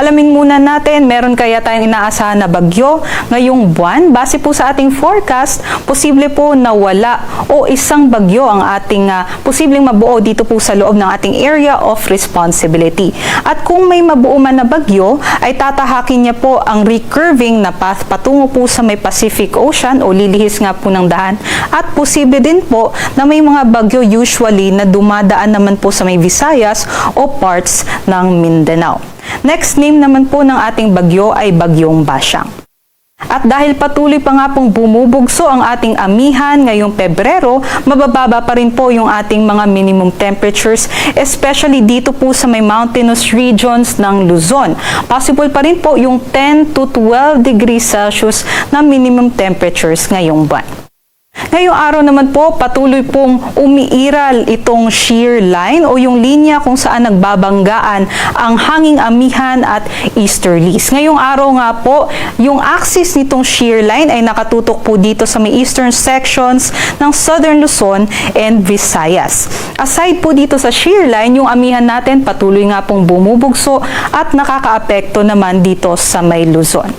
Alamin muna natin, meron kaya tayong inaasahan na bagyo ngayong buwan? Base po sa ating forecast, posible po na wala o isang bagyo ang ating posibleng mabuo dito po sa loob ng ating area of responsibility. At kung may mabuo man na bagyo, ay tatahakin niya po ang recurving na path patungo po sa may Pacific Ocean o lilihis nga po ng dahan. At posible din po na may mga bagyo usually na dumadaan naman po sa may Visayas o parts ng Mindanao. Next name naman po ng ating bagyo ay Bagyong Basyang. At dahil patuloy pa nga pong bumubugso ang ating amihan ngayong Pebrero, mabababa pa rin po yung ating mga minimum temperatures, especially dito po sa may mountainous regions ng Luzon. Possible pa rin po yung 10 to 12 degrees Celsius na minimum temperatures ngayong buwan. Ngayong araw naman po, patuloy pong umiiral itong shear line o yung linya kung saan nagbabanggaan ang hanging amihan at easterlies. Ngayong araw nga po, yung axis nitong shear line ay nakatutok po dito sa may eastern sections ng Southern Luzon and Visayas. Aside po dito sa shear line, yung amihan natin patuloy nga pong bumubugso at nakakaapekto naman dito sa may Luzon.